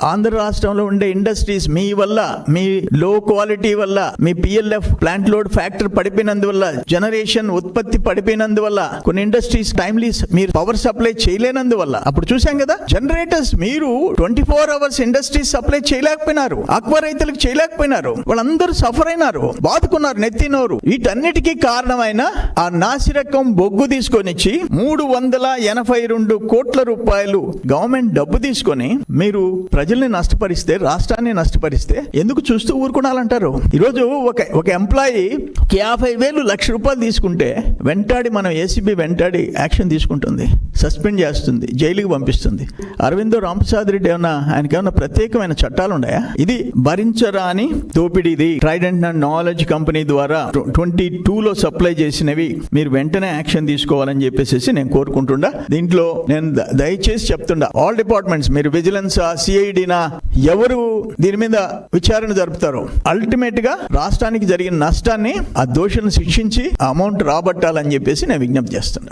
ఆంధ్ర రాష్ట్రంలో ఉండే ఇండస్ట్రీస్ మీ వల్ల, మీ లో క్వాలిటీ వల్ల, మీ PLF ప్లాంట్ లోడ్ ఫ్యాక్టర్ పడిపోయినందువల్ల, జనరేషన్ ఉత్పత్తి పడిపోయినందువల్ల, కొన్ని ఇండస్ట్రీస్ టైమ్లీ మీరు పవర్ సప్లై చేయలేనందువల్ల, అప్పుడు చూసాం కదా జనరేటర్స్ మీరు 24 hours ఇండస్ట్రీస్ సప్లై చేయలేకపోయినారు, ఆక్వా రైతులకు చేయలేకపోయినారు, వాళ్ళందరూ సఫర్ అయినారు, బాదుకున్నారు నెత్తినోరు. వీటన్నిటికీ కారణమైన ఆ నాసిరకం బొగ్గు తీసుకొనిచ్చి 382 కోట్ల రూపాయలు గవర్నమెంట్ డబ్బు తీసుకొని మీరు ప్రజల్ని నష్టపరిస్తే, రాష్ట్రాన్ని నష్టపరిస్తే ఎందుకు చూస్తూ ఊరుకునాలంటారు? ఈరోజు ఒక ఎంప్లాయీ 50,000 లక్ష రూపాయలు తీసుకుంటే వెంటాడి మనం ఏసీబీ వెంటాడి యాక్షన్ తీసుకుంటుంది, సస్పెండ్ చేస్తుంది, జైలుకి పంపిస్తుంది. అరవిందో రామప్రసాద్ రెడ్డి ఆయనకి ఏమైనా ప్రత్యేకమైన చట్టాలు ఉన్నాయా? ఇది భరించరాని దోపిడీది. ట్రైడెంట్ అండ్ నాలెడ్జ్ కంపెనీ ద్వారా 22లో సప్లై చేసినవి మీరు వెంటనే యాక్షన్ తీసుకోవాలని చెప్పేసి నేను కోరుకుంటుండా. దీంట్లో నేను దయచేసి చెప్తుండా, ఆల్ డిపార్ట్మెంట్స్, మీరు విజిలెన్స్, సిఐడినా, ఎవరు దీని మీద విచారణ జరుపుతారో అల్టిమేట్ గా రాష్ట్రానికి జరిగిన నష్టాన్ని ఆ దోషులను శిక్షించి అమౌంట్ రాబట్టాలని చెప్పేసి నేను విజ్ఞప్తి చేస్తున్నా.